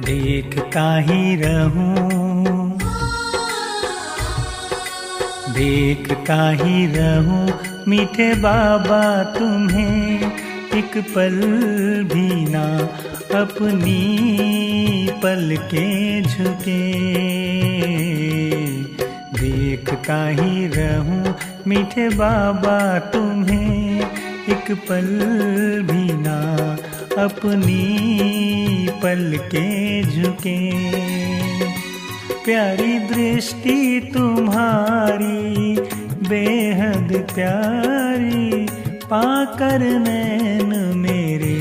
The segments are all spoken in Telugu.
देखता ही रहूं, देखता ही रहूं मीठे बाबा तुम्हें, एक पल भी ना अपनी पलकें झुके। देखता ही रहूं मीठे बाबा तुम्हें, एक पल भी ना अपनी पलकें झुके। प्यारी दृष्टि तुम्हारी बेहद प्यारी, पाकर नैन मेरे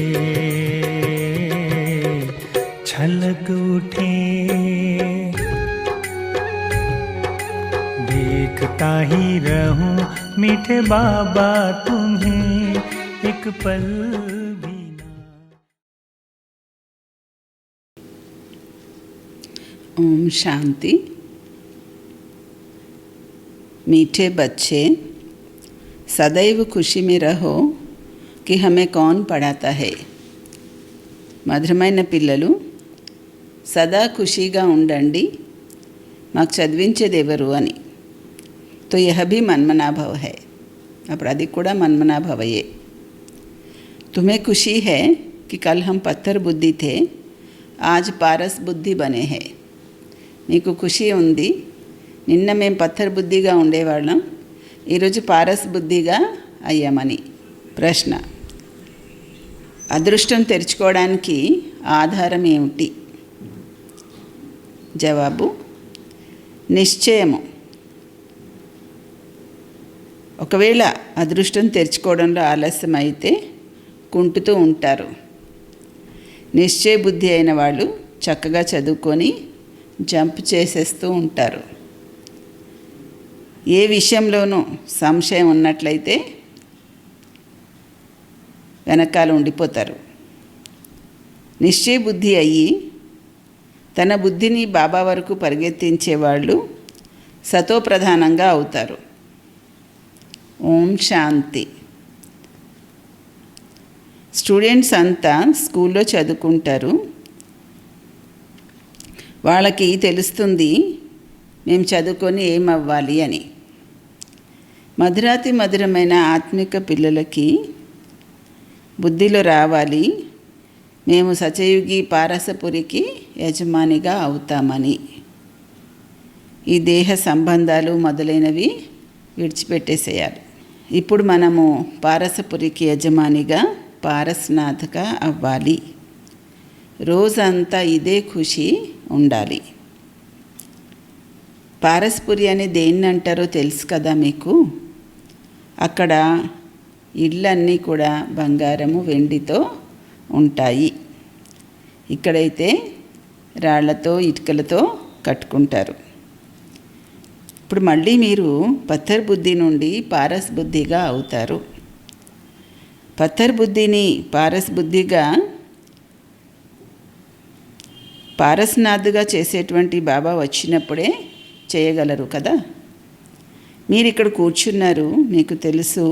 छलक उठे। देखता ही रहूं मीठे बाबा तुम्हें, एक पल भी ना। ओम शांति। मीठे बच्चे, सदैव खुशी में रहो कि हमें कौन पढ़ाता है। మధురమైన పిల్లలు, సదా ఖుషీగా ఉండండి, మాకు చదివించేది ఎవరు అని. तो यह भी मनमना भव है, అప్పుడు అది కూడా मनमना भवये। तुम्हें खुशी है कि कल हम पत्थर बुद्धि थे, आज पारस बुद्धि बने हैं। నీకు ఖుషి ఉంది, నిన్న మేము పత్థర్ బుద్ధిగా ఉండేవాళ్ళం, ఈరోజు పారస్ బుద్ధిగా అయ్యామని. ప్రశ్న: అదృష్టం తెరుచుకోవడానికి ఆధారం ఏమిటి? జవాబు: నిశ్చయము. ఒకవేళ అదృష్టం తెరుచుకోవడంలో ఆలస్యం అయితే కుంటుతూ ఉంటారు. నిశ్చయ బుద్ధి అయిన వాళ్ళు చక్కగా చదువుకొని జంప్ చేసేస్తూ ఉంటారు. ఏ విషయంలోనూ సంశయం ఉన్నట్లయితే వెనకాల ఉండిపోతారు. నిశ్చయ బుద్ధి అయ్యి తన బుద్ధిని బాబా వరకు పరిగెత్తించేవాళ్ళు సతోప్రధానంగా అవుతారు. ఓం శాంతి. స్టూడెంట్స్ అంతా స్కూల్లో చదువుకుంటారు. వాళ్ళకి తెలుస్తుంది మేము చదువుకొని ఏమవ్వాలి అని. మధురాతి మధురమైన ఆత్మిక పిల్లలకి బుద్ధిలో రావాలి, మేము సచయుగి పారసపురికి యజమానిగా అవుతామని. ఈ దేహ సంబంధాలు మొదలైనవి విడిచిపెట్టేసేయాలి. ఇప్పుడు మనము పారసపురికి యజమానిగా, పారస్నాథగా అవ్వాలి. రోజంతా ఇదే ఖుషి ఉండాలి. పారస్పురి అని దేన్ని అంటారో తెలుసు కదా మీకు. అక్కడ ఇళ్ళన్నీ కూడా బంగారము వెండితో ఉంటాయి. ఇక్కడైతే రాళ్లతో ఇటుకలతో కట్టుకుంటారు. ఇప్పుడు మళ్ళీ మీరు పత్థర్ బుద్ధి నుండి పారస్ బుద్ధిగా అవుతారు. పత్థర్ బుద్ధిని పారస్ బుద్ధిగా, పారస్నాథ్గా చేసేటువంటి బాబా వచ్చినప్పుడే చేయగలరు కదా. మీరు ఇక్కడ కూర్చున్నారు, మీకు తెలుసు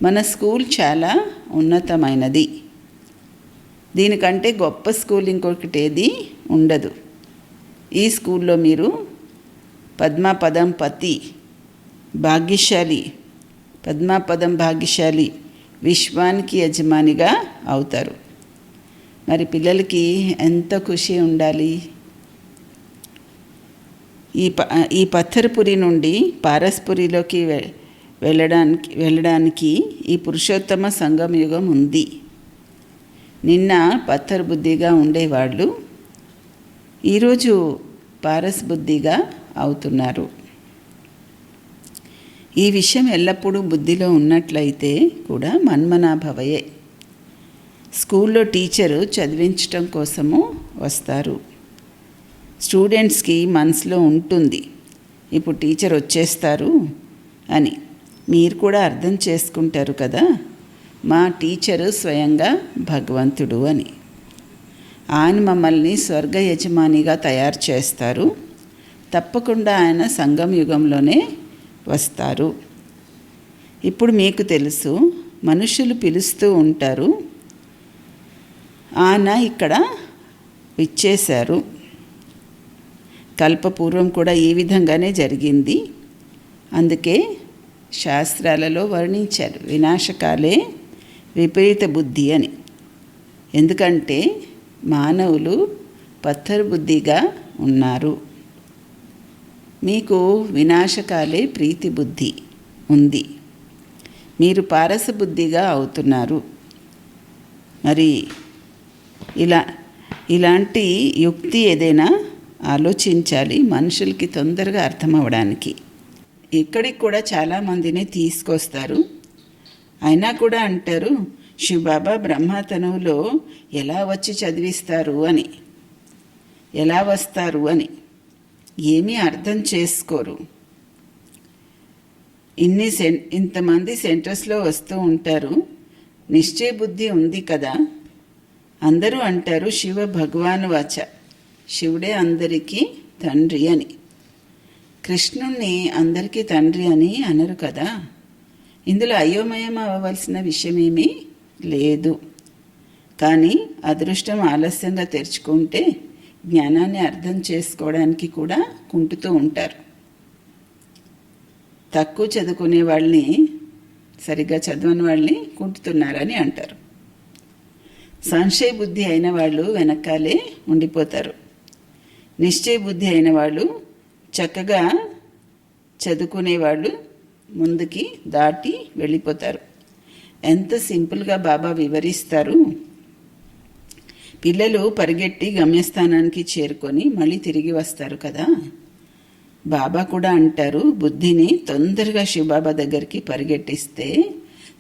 మన స్కూల్ చాలా ఉన్నతమైనది. దీనికంటే గొప్ప స్కూల్ ఇంకొకటి ఏది ఉండదు. ఈ స్కూల్లో మీరు పద్మాపదం పతి భాగ్యశాలి, పద్మాపదం భాగ్యశాలి, విశ్వానికి యజమానిగా అవుతారు. మరి పిల్లలకి ఎంత ఖుషి ఉండాలి. ఈ పత్థర్పురి నుండి పారస్పురిలోకి వెళ్ళడానికి ఈ పురుషోత్తమ సంగమ యుగం ఉంది. నిన్న పత్థర్ బుద్ధిగా ఉండేవాళ్ళు ఈరోజు పారస్ బుద్ధిగా అవుతున్నారు. ఈ విషయం ఎల్లప్పుడూ బుద్ధిలో ఉన్నట్లయితే కూడా మన్మనా భవయే. స్కూల్లో టీచరు చదివించటం కోసము వస్తారు. స్టూడెంట్స్కి మనసులో ఉంటుంది ఇప్పుడు టీచర్ వచ్చేస్తారు అని. మీరు కూడా అర్థం చేసుకుంటారు కదా, మా టీచరు స్వయంగా భగవంతుడు అని. ఆయన మమ్మల్ని స్వర్గ యజమానిగా తయారు చేస్తారు. తప్పకుండా ఆయన సంగమ యుగంలోనే వస్తారు. ఇప్పుడు మీకు తెలుసు, మనుషులు పిలుస్తూ ఉంటారు, ఆయన ఇక్కడ ఇచ్చేశారు. కల్పపూర్వం కూడా ఈ విధంగానే జరిగింది. అందుకే శాస్త్రాలలో వర్ణించారు వినాశకాలే విపరీత బుద్ధి అని. ఎందుకంటే మానవులు పత్తరు బుద్ధిగా ఉన్నారు. మీకు వినాశకాలే ప్రీతి బుద్ధి ఉంది. మీరు పారస బుద్ధిగా అవుతున్నారు. మరి ఇలాంటి యుక్తి ఏదైనా ఆలోచించాలి మనుషులకి తొందరగా అర్థమవడానికి. ఇక్కడికి కూడా చాలామందిని తీసుకొస్తారు. అయినా కూడా అంటారు శివబాబా బ్రహ్మతనువులో ఎలా వచ్చి చదివిస్తారు అని, ఎలా వస్తారు అని. ఏమీ అర్థం చేసుకోరు. ఇంతమంది సెంటర్స్లో వస్తూ ఉంటారు. నిశ్చయ బుద్ధి ఉంది కదా. అందరూ అంటారు శివ భగవాన్ వాచ, శివుడే అందరికీ తండ్రి అని. కృష్ణుణ్ణి అందరికీ తండ్రి అని అనరు కదా. ఇందులో అయోమయం అవ్వవలసిన విషయమేమీ లేదు. కానీ అదృష్టం ఆలస్యంగా తెరుచుకుంటే జ్ఞానాన్ని అర్థం చేసుకోవడానికి కూడా కుంటుతూ ఉంటారు. తక్కువ చదువుకునే వాళ్ళని, సరిగ్గా చదవని వాళ్ళని కుంటుతున్నారని అంటారు. సంశయ బుద్ధి అయిన వాళ్ళు వెనకాలే ఉండిపోతారు. నిశ్చయ బుద్ధి అయిన వాళ్ళు, చక్కగా చదువుకునేవాళ్ళు ముందుకి దాటి వెళ్ళిపోతారు. ఎంత సింపుల్గా బాబా వివరిస్తారు. పిల్లలు పరిగెట్టి గమ్యస్థానానికి చేరుకొని మళ్ళీ తిరిగి వస్తారు కదా. బాబా కూడా అంటారు బుద్ధిని తొందరగా శివబాబా దగ్గరికి పరిగెట్టిస్తే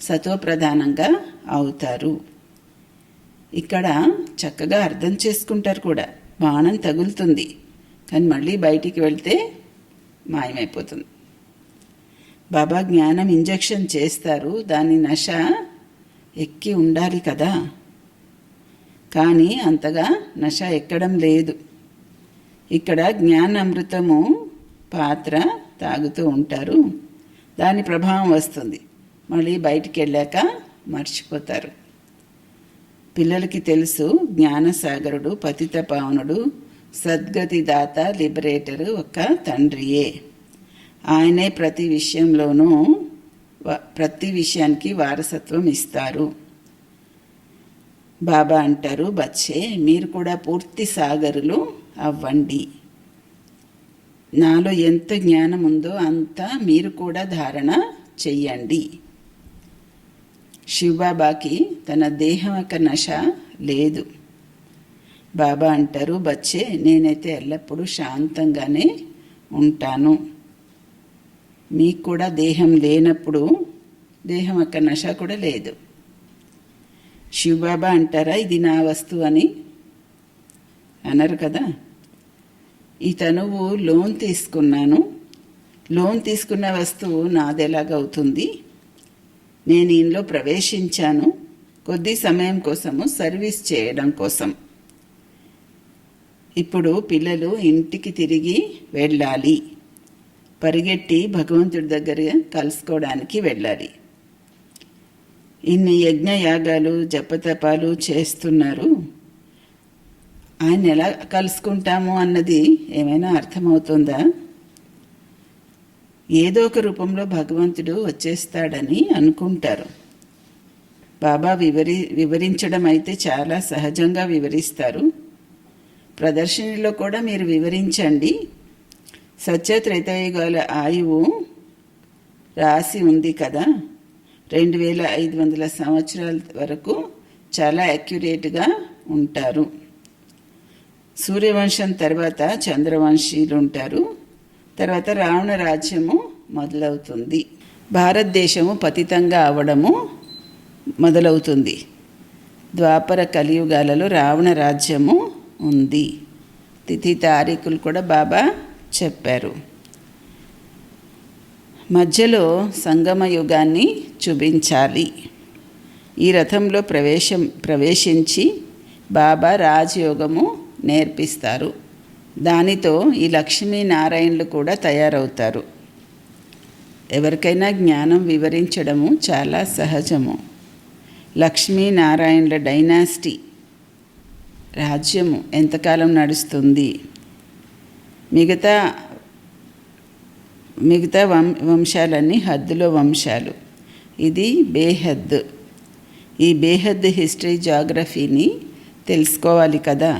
సత్వప్రధానంగా అవుతారు. ఇక్కడ చక్కగా అర్థం చేసుకుంటారు కూడా. బాణం తగులుతుంది కానీ మళ్ళీ బయటికి వెళ్తే మాయమైపోతుంది. బాబా జ్ఞానం ఇంజెక్షన్ చేస్తారు. దాని నశ ఎక్కి ఉండాలి కదా. కానీ అంతగా నశ ఎక్కడం లేదు. ఇక్కడ జ్ఞానామృతము పాత్ర తాగుతూ ఉంటారు. దాని ప్రభావం వస్తుంది. మళ్ళీ బయటికి వెళ్ళాక మర్చిపోతారు. పిల్లలకి తెలుసు జ్ఞానసాగరుడు, పతిత పావనుడు, సద్గతి దాత, లిబరేటరు ఒక తండ్రియే. ఆయనే ప్రతి విషయంలోనూ ప్రతి విషయానికి వారసత్వం ఇస్తారు. బాబా అంటారు బచ్చే మీరు కూడా పూర్తి సాగరులు అవ్వండి. నాలో ఎంత జ్ఞానం ఉందో అంత మీరు కూడా ధారణ చెయ్యండి. శివబాబాకి తన దేహం యొక్క నశ లేదు. బాబా అంటారు బచ్చే నేనైతే ఎల్లప్పుడూ శాంతంగానే ఉంటాను. మీకు కూడా దేహం లేనప్పుడు దేహం యొక్క నశ కూడా లేదు. శివబాబా అంటారా ఇది నా వస్తువు అని అనరు కదా. ఈ తనువు లోన్ తీసుకున్నాను, లోన్ తీసుకున్న వస్తువు నాదెలాగవుతుంది? నేను ఇంట్లో ప్రవేశించాను కొద్ది సమయం కోసము, సర్వీస్ చేయడం కోసం. ఇప్పుడు పిల్లలు ఇంటికి తిరిగి వెళ్ళాలి. పరిగెట్టి భగవంతుడి దగ్గర కలుసుకోవడానికి వెళ్ళాలి. ఇన్ని యజ్ఞయాగాలు జపతపాలు చేస్తున్నారు. ఆయన ఎలా కలుసుకుంటాము అన్నది ఏమైనా అర్థమవుతుందా? ఏదో ఒక రూపంలో భగవంతుడు వచ్చేస్తాడని అనుకుంటారు. బాబా వివరించడం అయితే చాలా సహజంగా వివరిస్తారు. ప్రదర్శనలో కూడా మీరు వివరించండి. సత్య త్రేతాయుగాల ఆయువు రాసి ఉంది కదా, 2500 సంవత్సరాల వరకు చాలా అక్యురేట్గా ఉంటారు. సూర్యవంశం తర్వాత చంద్రవంశీయులు ఉంటారు. తర్వాత రావణ రాజ్యము మొదలవుతుంది. భారతదేశము పతితంగా అవడము మొదలవుతుంది. ద్వాపర కలియుగాలలో రావణ రాజ్యము ఉంది. తిథి తారీఖులు కూడా బాబా చెప్పారు. మధ్యలో సంగమ యుగాన్ని చూపించాలి. ఈ రథంలో ప్రవేశించి బాబా రాజయోగము నేర్పిస్తారు. దానితో ఈ లక్ష్మీనారాయణులు కూడా తయారవుతారు. ఎవరికైనా జ్ఞానం వివరించడము చాలా సహజము. లక్ష్మీనారాయణుల డైనాసిటీ రాజ్యము ఎంతకాలం నడుస్తుంది, మిగతా వంశాలన్నీ హద్దులో వంశాలు. ఇది బేహద్. ఈ బేహద్ హిస్టరీ జాగ్రఫీని తెలుసుకోవాలి కదా.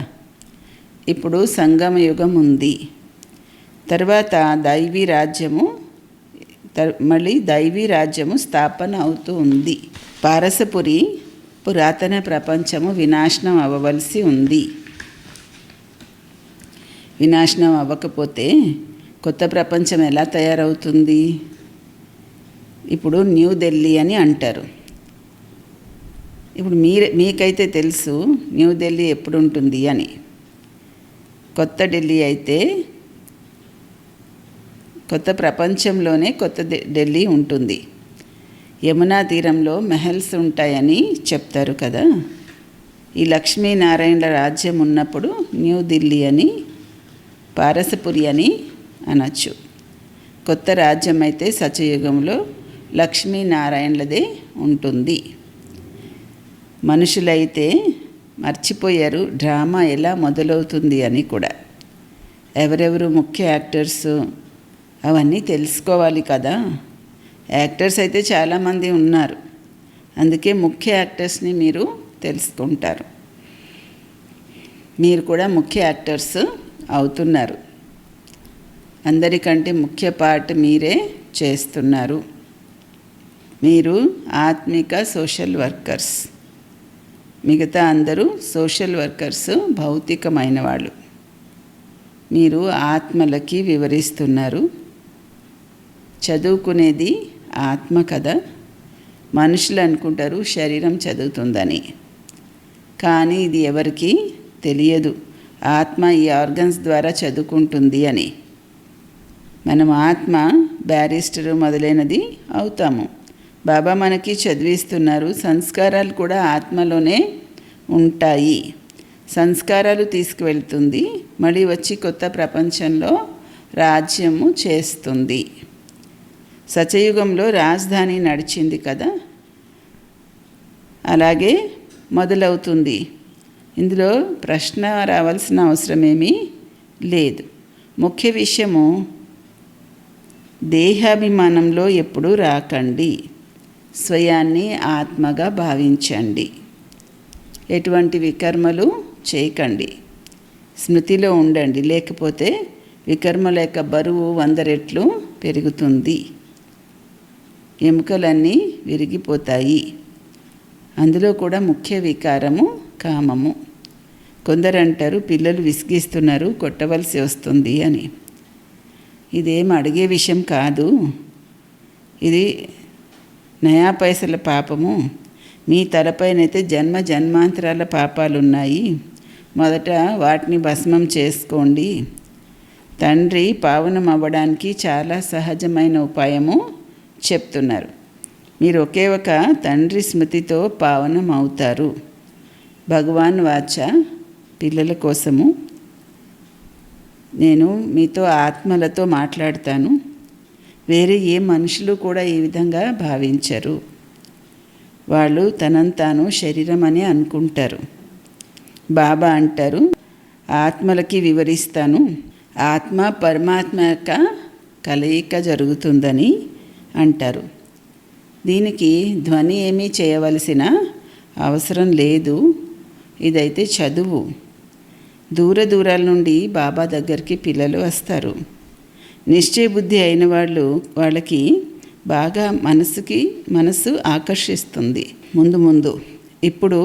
ఇప్పుడు సంగమ యుగం ఉంది, తర్వాత మళ్ళీ దైవీ రాజ్యము స్థాపన అవుతూ ఉంది. పారసపురి పురాతన ప్రపంచము వినాశనం అవ్వవలసి ఉంది. వినాశనం అవ్వకపోతే కొత్త ప్రపంచం ఎలా తయారవుతుంది? ఇప్పుడు న్యూ ఢిల్లీ అని అంటారు. ఇప్పుడు మీకైతే తెలుసు న్యూ ఢిల్లీ ఎప్పుడు ఉంటుంది అని. కొత్త ఢిల్లీ అయితే కొత్త ప్రపంచంలోనే కొత్త ఢిల్లీ ఉంటుంది. యమునా తీరంలో మెహల్స్ ఉంటాయని చెప్తారు కదా. ఈ లక్ష్మీనారాయణల రాజ్యం ఉన్నప్పుడు న్యూ ఢిల్లీ అని, పారసపురి అని అనొచ్చు. కొత్త రాజ్యం అయితే సత్యయుగంలో లక్ష్మీనారాయణలదే ఉంటుంది. మనుషులైతే మర్చిపోయారు డ్రామా ఎలా మొదలవుతుంది అని కూడా. ఎవరెవరు ముఖ్య యాక్టర్స్ అవన్నీ తెలుసుకోవాలి కదా. యాక్టర్స్ అయితే చాలామంది ఉన్నారు, అందుకే ముఖ్య యాక్టర్స్ని మీరు తెలుసుకుంటారు. మీరు కూడా ముఖ్య యాక్టర్స్ అవుతున్నారు. అందరికంటే ముఖ్య పార్ట్ మీరే చేస్తున్నారు. మీరు ఆత్మిక సోషల్ వర్కర్స్, మిగతా అందరూ సోషల్ వర్కర్స్ భౌతికమైన వాళ్ళు. మీరు ఆత్మలకి వివరిస్తున్నారు. చదువుకునేది ఆత్మ కదా. మనుషులు అనుకుంటారు శరీరం చదువుతుందని, కానీ ఇది ఎవరికి తెలియదు. ఆత్మ ఈ ఆర్గన్స్ ద్వారా చదువుకుంటుంది అని. మనం ఆత్మ బ్యారిస్టరు మొదలైనది అవుతాము. బాబా మనకి చదివిస్తున్నారు. సంస్కారాలు కూడా ఆత్మలోనే ఉంటాయి. సంస్కారాలు తీసుకువెళ్తుంది, మళ్ళీ వచ్చి కొత్త ప్రపంచంలో రాజ్యము చేస్తుంది. సత్యయుగంలో రాజధాని నడిచింది కదా, అలాగే మొదలవుతుంది. ఇందులో ప్రశ్న రావాల్సిన అవసరమేమీ లేదు. ముఖ్య విషయము దేహాభిమానంలో ఎప్పుడూ రాకండి. స్వయాన్ని ఆత్మగా భావించండి. ఎటువంటి వికర్మలు చేయకండి. స్మృతిలో ఉండండి, లేకపోతే వికర్మల యొక్క బరువు 100 రెట్లు పెరుగుతుంది. ఎముకలన్నీ విరిగిపోతాయి. అందులో కూడా ముఖ్య వికారము కామము. కొందరు అంటారు పిల్లలు విసిగిస్తున్నారు, కొట్టవలసి వస్తుంది అని. ఇదేం అడిగే విషయం కాదు. ఇది నయా పైసల పాపము. మీ తలపైనైతే జన్మ జన్మాంతరాల పాపాలున్నాయి. మొదట వాటిని భస్మం చేసుకోండి. తండ్రి పావనం అవ్వడానికి చాలా సహజమైన ఉపాయము చెప్తున్నారు. మీరు ఒకే ఒక తండ్రి స్మృతితో పావనం అవుతారు. భగవాన్ వాచ పిల్లల కోసము నేను మీతో ఆత్మలతో మాట్లాడతాను. వేరే ఏ మనుషులు కూడా ఈ విధంగా భావించరు. వాళ్ళు తనంతాను శరీరం అని అనుకుంటారు. బాబా అంటారు ఆత్మలకి వివరిస్తాను. ఆత్మ పరమాత్మ యొక్క కలయిక జరుగుతుందని అంటారు. దీనికి ధ్వని ఏమీ చేయవలసిన అవసరం లేదు. ఇదైతే చదువు. దూరాల నుండి బాబా దగ్గరికి పిల్లలు వస్తారు. నిశ్చయ బుద్ధి అయిన వాళ్ళకి బాగా మనసు ఆకర్షిస్తుంది ముందు. ఇప్పుడు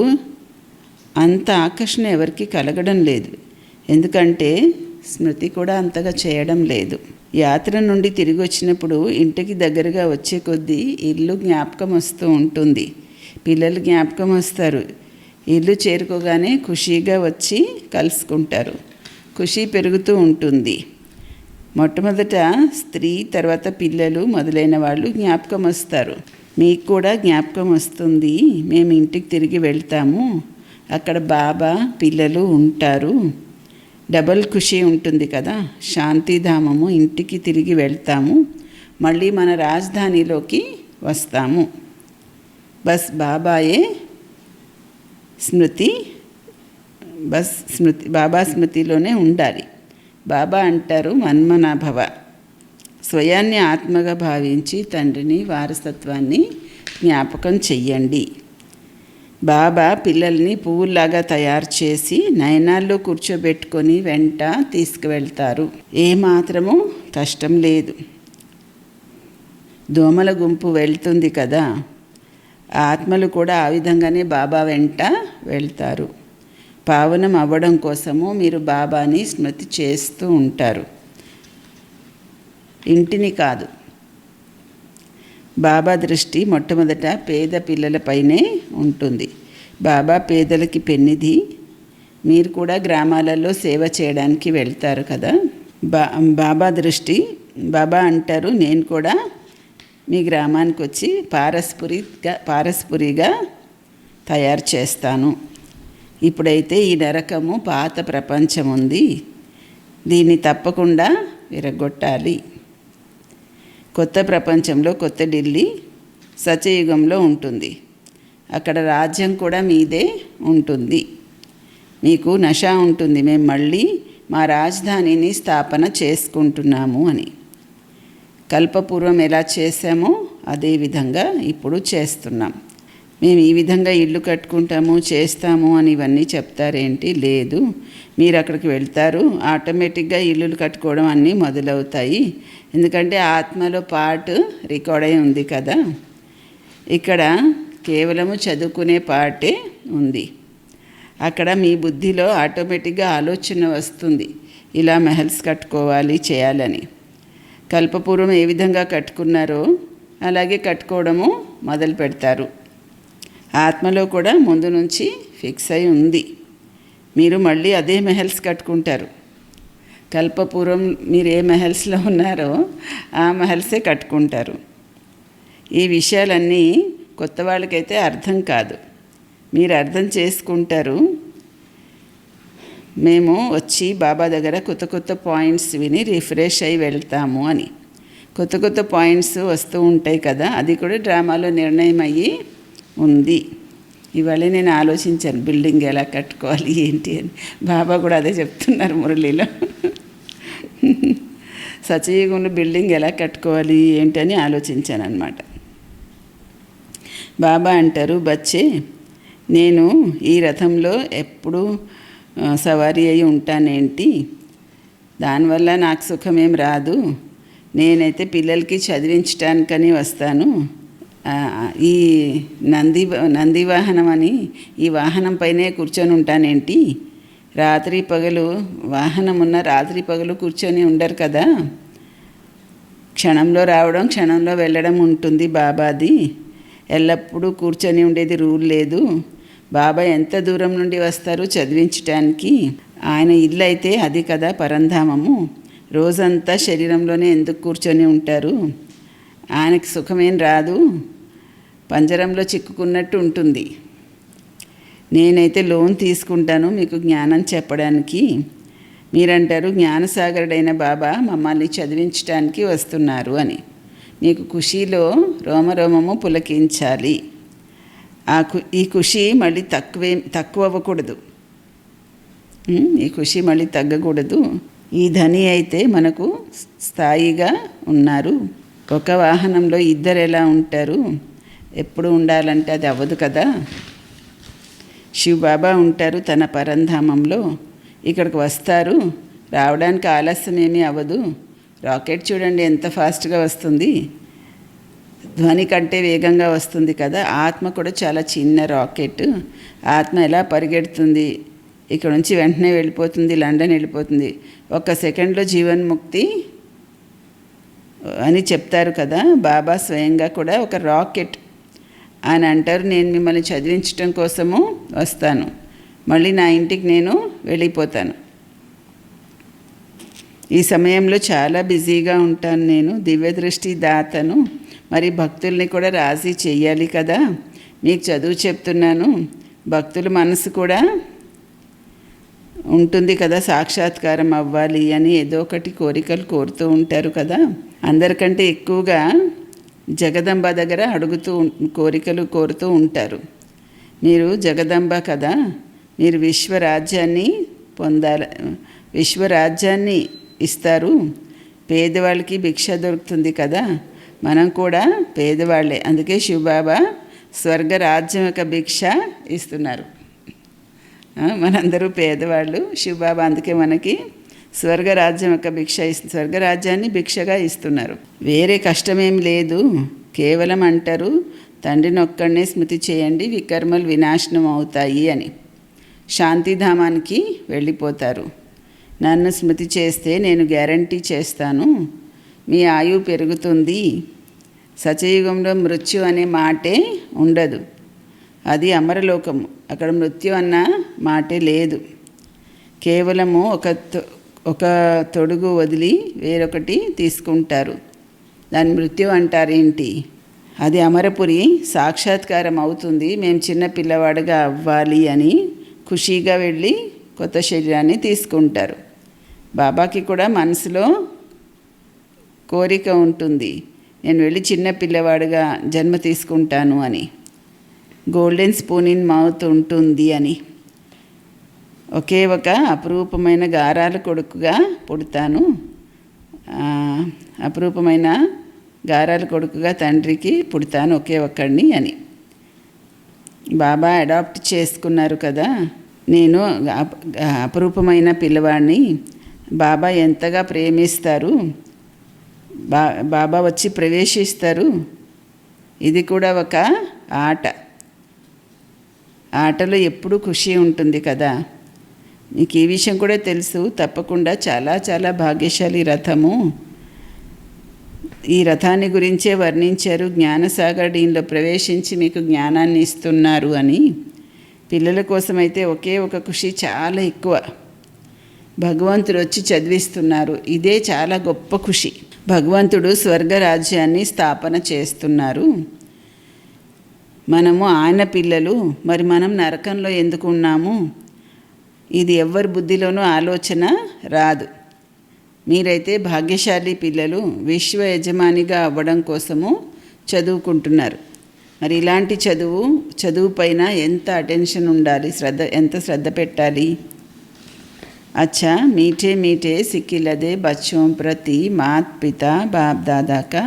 అంత ఆకర్షణ ఎవరికి కలగడం లేదు, ఎందుకంటే స్మృతి కూడా అంతగా చేయడం లేదు. యాత్ర నుండి తిరిగి వచ్చినప్పుడు ఇంటికి దగ్గరగా వచ్చే కొద్దీ ఇల్లు జ్ఞాపకం వస్తూ ఉంటుంది. పిల్లలు జ్ఞాపకం వస్తారు. ఇల్లు చేరుకోగానే ఖుషీగా వచ్చి కలుసుకుంటారు. ఖుషీ పెరుగుతూ ఉంటుంది. మొట్టమొదట స్త్రీ, తర్వాత పిల్లలు మొదలైన వాళ్ళు జ్ఞాపకం వస్తారు. మీకు కూడా జ్ఞాపకం వస్తుంది, మేము ఇంటికి తిరిగి వెళ్తాము, అక్కడ బాబా పిల్లలు ఉంటారు. డబల్ ఖుషీ ఉంటుంది కదా. శాంతిధామము, ఇంటికి తిరిగి వెళ్తాము, మళ్ళీ మన రాజధానిలోకి వస్తాము. బస్ బాబాయే స్మృతి బాబా స్మృతిలోనే ఉండాలి. బాబా అంటారు, మన్మనాభవ, స్వయాన్ని ఆత్మగా భావించి తండ్రిని వారసత్వాన్ని జ్ఞాపకం చెయ్యండి. బాబా పిల్లల్ని పువ్వుల్లాగా తయారు చేసి నయనాల్లో కూర్చోబెట్టుకొని వెంట తీసుకువెళ్తారు. ఏమాత్రమూ కష్టం లేదు. దోమల గుంపు వెళ్తుంది కదా, ఆత్మలు కూడా ఆ విధంగానే బాబా వెంట వెళ్తారు. పావనం అవ్వడం కోసము మీరు బాబాని స్మృతి చేస్తూ ఉంటారు, ఇంటిని కాదు. బాబా దృష్టి మొట్టమొదట పేద పిల్లలపైనే ఉంటుంది. బాబా పేదలకి పెన్నిధి. మీరు కూడా గ్రామాలలో సేవ చేయడానికి వెళ్తారు కదా. బాబా దృష్టి, బాబా అంటారు, నేను కూడా మీ గ్రామానికి వచ్చి పారస్పురిగా తయారు చేస్తాను. ఇప్పుడైతే ఈ నరకము పాత ప్రపంచం ఉంది, దీన్ని తప్పకుండా విరగొట్టాలి. కొత్త ప్రపంచంలో కొత్త ఢిల్లీ సత్యయుగంలో ఉంటుంది. అక్కడ రాజ్యం కూడా మీదే ఉంటుంది. మీకు నష ఉంటుంది, మేము మళ్ళీ మా రాజధానిని స్థాపన చేసుకుంటున్నాము అని. కల్పపూర్వం ఎలా చేసామో అదేవిధంగా ఇప్పుడు చేస్తున్నాం. మేము ఈ విధంగా ఇల్లు కట్టుకుంటాము చేస్తాము అని ఇవన్నీ చెప్తారేంటి? లేదు, మీరు అక్కడికి వెళ్తారు, ఆటోమేటిక్గా ఇల్లులు కట్టుకోవడం అన్నీ మొదలవుతాయి. ఎందుకంటే ఆత్మలో పార్ట్ రికార్డ్ అయి ఉంది కదా. ఇక్కడ కేవలము చదువుకునే పార్టే ఉంది. అక్కడ మీ బుద్ధిలో ఆటోమేటిక్గా ఆలోచన వస్తుంది, ఇలా మెహల్స్ కట్టుకోవాలి చేయాలని. కల్పపూర్వం ఏ విధంగా కట్టుకున్నారో అలాగే కట్టుకోవడము మొదలు పెడతారు. ఆత్మలో కూడా ముందు నుంచి ఫిక్స్ అయి ఉంది, మీరు మళ్ళీ అదే మెహల్స్ కట్టుకుంటారు. కల్పపూర్వం మీరు ఏ మెహల్స్లో ఉన్నారో ఆ మెహల్సే కట్టుకుంటారు. ఈ విషయాలన్నీ కొత్త వాళ్ళకైతే అర్థం కాదు, మీరు అర్థం చేసుకుంటారు. మేము వచ్చి బాబా దగ్గర కొత్త కొత్త పాయింట్స్ విని రిఫ్రెష్ అయి వెళ్తాము అని. కొత్త కొత్త పాయింట్స్ వస్తూ ఉంటాయి కదా, అది కూడా డ్రామాలో నిర్ణయం అయ్యి ఉంది. ఇవాళ నేను ఆలోచించాను బిల్డింగ్ ఎలా కట్టుకోవాలి ఏంటి అని. బాబా కూడా అదే చెప్తున్నారు మురళిలో. సత్యయుగంలో బిల్డింగ్ ఎలా కట్టుకోవాలి ఏంటని ఆలోచించాను అన్నమాట. బాబా అంటారు, బచ్చే, నేను ఈ రథంలో ఎప్పుడు సవారీ అయి ఉంటానేంటి, దానివల్ల నాకు సుఖమేం రాదు. నేనైతే పిల్లలకి చదివించడానికని వస్తాను. ఈ నంది వాహనం అని ఈ వాహనం పైనే కూర్చొని ఉంటానేంటి, రాత్రి పగలు వాహనం ఉన్న రాత్రి పగలు కూర్చొని ఉండరు కదా. క్షణంలో రావడం క్షణంలో వెళ్ళడం ఉంటుంది బాబాది. ఎల్లప్పుడూ కూర్చొని ఉండేది రూల్ లేదు. బాబా ఎంత దూరం నుండి వస్తారు చదివించటానికి. ఆయన ఇల్లు అయితే అది కదా పరంధామము. రోజంతా శరీరంలోనే ఎందుకు కూర్చొని ఉంటారు? ఆయనకి సుఖమేం రాదు, పంజరంలో చిక్కుకున్నట్టు ఉంటుంది. నేనైతే లోన్ తీసుకుంటాను మీకు జ్ఞానం చెప్పడానికి. మీరంటారు, జ్ఞానసాగరుడైన బాబా మమ్మల్ని చదివించడానికి వస్తున్నారు అని. మీకు ఖుషీలో రోమరోమము పులకించాలి. ఈ ఖుషి మళ్ళీ తక్కువ అవ్వకూడదు. ఈ ఖుషి మళ్ళీ తగ్గకూడదు. ఈ ధని అయితే మనకు స్థాయిగా ఉన్నారు. ఒక వాహనంలో ఇద్దరు ఎలా ఉంటారు? ఎప్పుడు ఉండాలంటే అది అవ్వదు కదా. శివబాబా ఉంటారు తన పరంధామంలో, ఇక్కడికి వస్తారు, రావడానికి ఆలస్యం ఏమీ అవ్వదు. రాకెట్ చూడండి ఎంత ఫాస్ట్గా వస్తుంది, ధ్వని కంటే వేగంగా వస్తుంది కదా. ఆత్మ కూడా చాలా చిన్న రాకెట్. ఆత్మ ఎలా పరిగెడుతుంది, ఇక్కడ నుంచి వెంటనే వెళ్ళిపోతుంది, లండన్ వెళ్ళిపోతుంది. 1 సెకండ్లో జీవన్ముక్తి అని చెప్తారు కదా. బాబా స్వయంగా కూడా ఒక రాకెట్ అని అంటారు. నేను మిమ్మల్ని చదివించడం కోసము వస్తాను, మళ్ళీ నా ఇంటికి నేను వెళ్ళిపోతాను. ఈ సమయంలో చాలా బిజీగా ఉంటాను నేను, దివ్యదృష్టి దాతను. మరి భక్తుల్ని కూడా రాజీ చెయ్యాలి కదా. మీకు చదువు చెప్తున్నాను, భక్తుల మనసు కూడా ఉంటుంది కదా, సాక్షాత్కారం అవ్వాలి అని ఏదో ఒకటి కోరికలు కోరుతూ ఉంటారు కదా. అందరికంటే ఎక్కువగా జగదంబ దగ్గర కోరికలు కోరుతూ ఉంటారు. మీరు జగదంబ కదా, మీరు విశ్వరాజ్యాన్ని పొందాలి, విశ్వరాజ్యాన్ని ఇస్తారు. పేదవాళ్ళకి భిక్ష దొరుకుతుంది కదా, మనం కూడా పేదవాళ్ళే. అందుకే శివబాబా స్వర్గరాజ్యం యొక్క భిక్ష ఇస్తున్నారు. మనందరూ పేదవాళ్ళు, శివబాబా అందుకే మనకి స్వర్గరాజ్యం యొక్క స్వర్గరాజ్యాన్ని భిక్షగా ఇస్తున్నారు. వేరే కష్టమేం లేదు, కేవలం అంటారు తండ్రిని ఒక్కడనే స్మృతి చేయండి, వికర్మలు వినాశనం అవుతాయి అని. శాంతిధామానికి వెళ్ళిపోతారు. నన్ను స్మృతి చేస్తే నేను గ్యారంటీ చేస్తాను మీ ఆయువు పెరుగుతుంది. సత్యయుగంలో మృత్యు అనే మాటే ఉండదు, అది అమరలోకము. అక్కడ మృత్యు అన్న మాటే లేదు. కేవలము ఒక తొడుగు వదిలి వేరొకటి తీసుకుంటారు, దాన్ని మృత్యు అంటారేంటి? అది అమరపురి సాక్షాత్కారం అవుతుంది. మేము చిన్న పిల్లవాడుగా అవ్వాలి అని ఖుషీగా వెళ్ళి కొత్త శరీరాన్ని తీసుకుంటారు. బాబాకి కూడా మనసులో కోరిక ఉంటుంది, నేను వెళ్ళి చిన్న పిల్లవాడుగా జన్మ తీసుకుంటాను అని. గోల్డెన్ స్పూన్ ఇన్ మౌత్ ఉంటుంది అని. ఒకే ఒక అపురూపమైన గారాల కొడుకుగా పుడతాను, అపురూపమైన గారాల కొడుకుగా తండ్రికి పుడతాను, ఒకే ఒక్కడిని అని బాబా అడాప్ట్ చేసుకున్నారు కదా. నేను అపురూపమైన పిల్లవాడిని, బాబా ఎంతగా ప్రేమిస్తారు, బాబా వచ్చి ప్రవేశిస్తారు. ఇది కూడా ఒక ఆట, ఆటలో ఎప్పుడూ ఖుషి ఉంటుంది కదా. మీకు ఈ విషయం కూడా తెలుసు, తప్పకుండా చాలా చాలా భాగ్యశాలి రథము. ఈ రథాన్ని గురించే వర్ణించారు, జ్ఞానసాగర్ దీనిలో ప్రవేశించి మీకు జ్ఞానాన్ని ఇస్తున్నారు అని. పిల్లల కోసమైతే ఒకే ఒక ఖుషి చాలా ఎక్కువ, భగవంతుడు వచ్చి చదివిస్తున్నారు, ఇదే చాలా గొప్ప ఖుషి. భగవంతుడు స్వర్గరాజ్యాన్ని స్థాపన చేస్తున్నారు. మనము ఆయన పిల్లలు, మరి మనం నరకంలో ఎందుకు ఉన్నాము? ఇది ఎవ్వరి బుద్ధిలోనూ ఆలోచన రాదు. మీరైతే భాగ్యశాలి పిల్లలు, విశ్వ యజమానిగా అవ్వడం కోసము చదువుకుంటున్నారు. మరి ఇలాంటి చదువు పైన ఎంత అటెన్షన్ ఉండాలి, ఎంత శ్రద్ధ పెట్టాలి. अच्छा मीठे मीठे सिक्की लदे बच्चों प्रति मात पिता बाप दादा का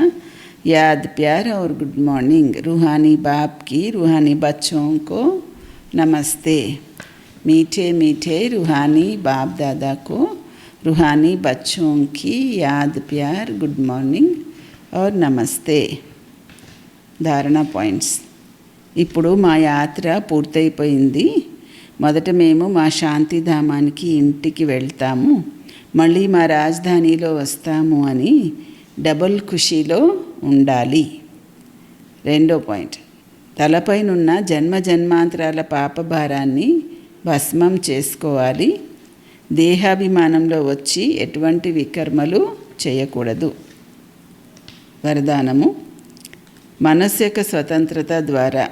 याद प्यार और गुड मॉर्निंग. रूहानी बाप की रूहानी बच्चों को नमस्ते. मीठे मीठे रूहानी बाप दादा को रूहानी बच्चों की याद प्यार गुड मॉर्निंग और नमस्ते. धारणा पॉइंट्स. ఇప్పుడు మా యాత్ర పూర్తయిపోయింది. మొదట మేము మా శాంతిధామానికి ఇంటికి వెళ్తాము, మళ్ళీ మా రాజధానిలో వస్తాము అని డబుల్ ఖుషీలో ఉండాలి. రెండో పాయింట్, తలపైనున్న జన్మ జన్మాంతరాల పాపభారాన్ని భస్మం చేసుకోవాలి. దేహాభిమానంలో వచ్చి ఎటువంటి వికర్మలు చేయకూడదు. వరదానము, మనస్సు యొక్క స్వతంత్రత ద్వారా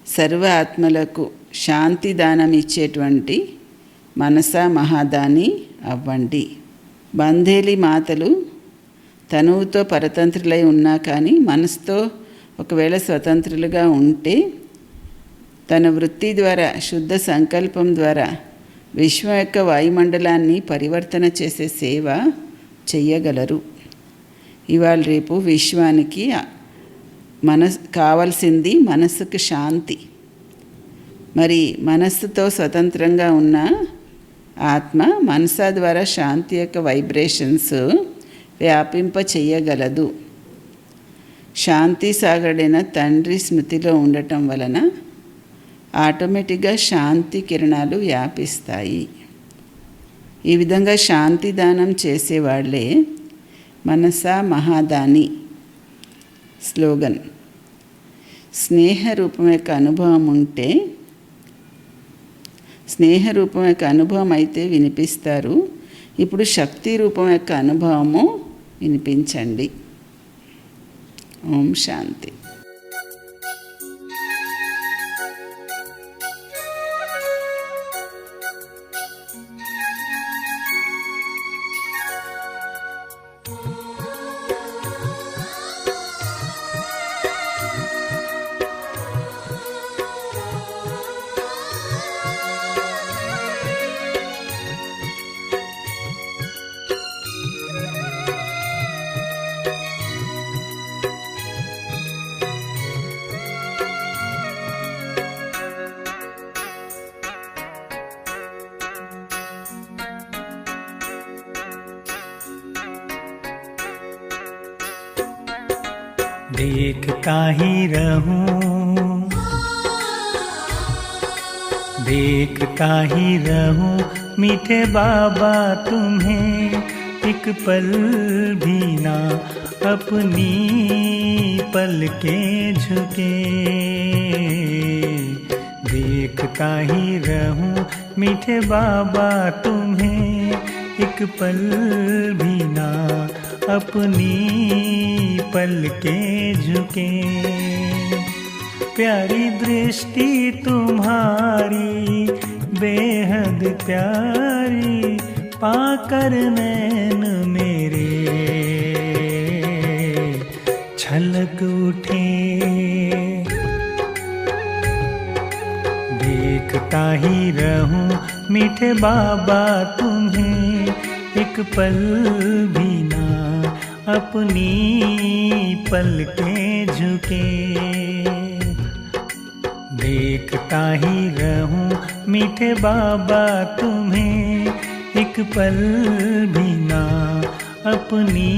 సర్వ ఆత్మలకు శాంతి దానం ఇచ్చేటువంటి మనసా మహాదాని అవ్వండి. బంధేలి మాతలు తనువుతో పరతంత్రులై ఉన్నా కానీ మనసుతో ఒకవేళ స్వతంత్రులుగా ఉంటే తన వృత్తి ద్వారా, శుద్ధ సంకల్పం ద్వారా విశ్వం యొక్క వాయుమండలాన్ని పరివర్తన చేసే సేవ చెయ్యగలరు. ఇవాళ రేపు విశ్వానికి కావాల్సింది మనస్సుకు శాంతి. మరి మనస్సుతో స్వతంత్రంగా ఉన్న ఆత్మ మనసా ద్వారా శాంతి యొక్క వైబ్రేషన్స్ వ్యాపింప చెయ్యగలదు. శాంతి సాగరుడైన తండ్రి స్మృతిలో ఉండటం వలన ఆటోమేటిక్గా శాంతి కిరణాలు వ్యాపిస్తాయి. ఈ విధంగా శాంతి దానం చేసేవాళ్లే మనసా మహాదాని. స్లోగన్, స్నేహ రూపం యొక్క అనుభవం ఉంటే, స్నేహ రూపం యొక్క అనుభవం అయితే వినిపిస్తారు. ఇప్పుడు శక్తి రూపం యొక్క అనుభవము వినిపించండి. ఓం శాంతి. देखता ही रहूं, देखता ही रहूं मीठे बाबा तुम्हें, एक पल भी ना अपनी पलकें झुके। देखता ही रहूं मीठे बाबा तुम्हें, एक पल भी ना अपनी पलकें झुके। प्यारी दृष्टि तुम्हारी बेहद प्यारी, पाकर नैन मेरे छलक उठे। देखता ही रहूं मीठे बाबा तुम्हें, एक पल भी ना अपनी पलकें झुके। देखता ही रहूं मीठे बाबा तुम्हें, एक पल भी ना अपनी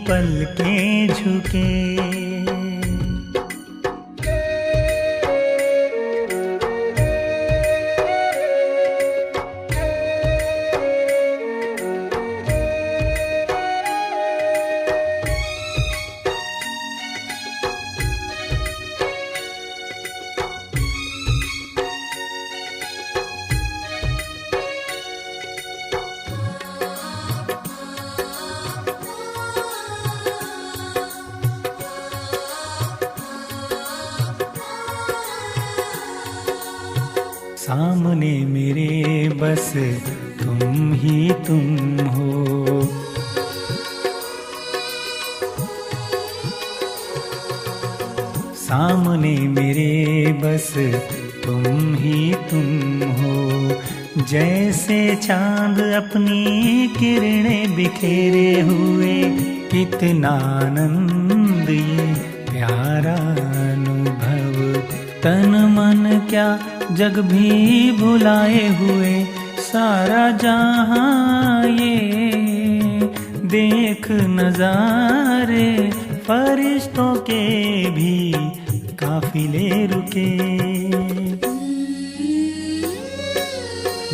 पलकें झुके। सामने मेरे बस तुम ही तुम हो, सामने मेरे बस तुम ही तुम हो। जैसे चांद अपनी किरणें बिखेरे हुए, कितना आनंद ये प्यारा अनुभव। तन मन क्या जग भी भुलाए हुए, सारा जहां ये देख नजारे। फरिश्तों के भी काफिले रुके।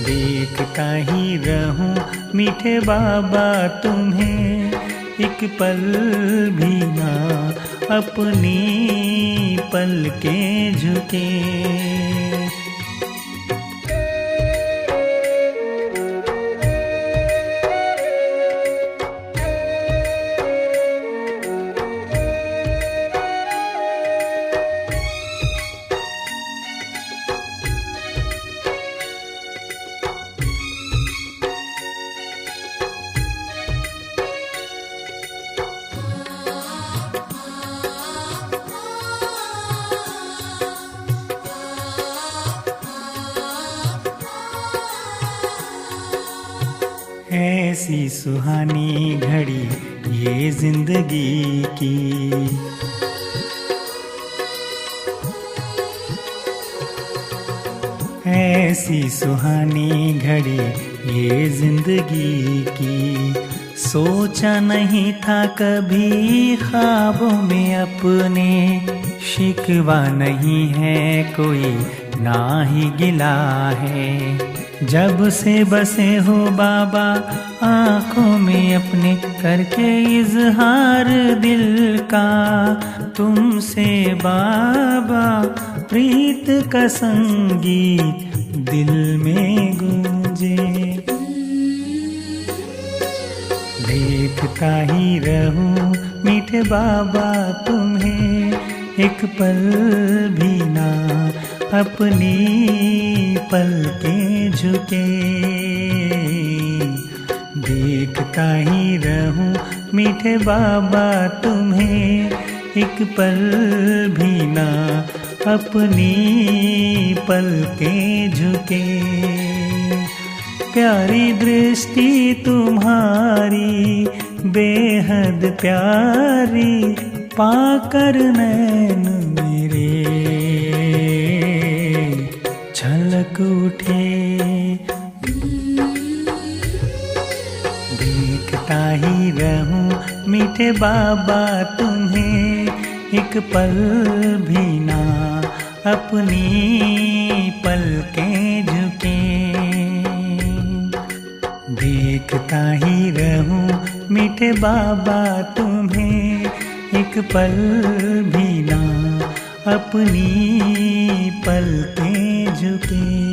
देखता ही रहूं मीठे बाबा तुम्हें, एक पल भी ना अपनी पलकें झुके। ऐसी सुहानी घड़ी ये जिंदगी की, ऐसी सुहानी घड़ी ये जिंदगी की। सोचा नहीं था कभी ख्वाबों में अपने, शिकवा नहीं है कोई ना ही गिला है। जब से बसे हो बाबा आँखों में अपने, करके इजहार दिल का तुमसे बाबा। प्रीत का संगीत दिल में गूंजे। देखता ही रहूं मीठे बाबा तुम्हें, एक पल भी ना अपनी पलकें झुके। देखता ही रहूं मीठे बाबा तुम्हें, एक पल भी ना अपनी पलकें झुके। प्यारी दृष्टि तुम्हारी बेहद प्यारी, पाकर नैन मेरे छलक उठे। देखता ही रहूं मीठे बाबा तुम्हें, एक पल भी ना अपनी पलकें झुके। देखता ही रहूं मीठे बाबा तुम्हें, एक पल भी ना अपनी पलकें झुके।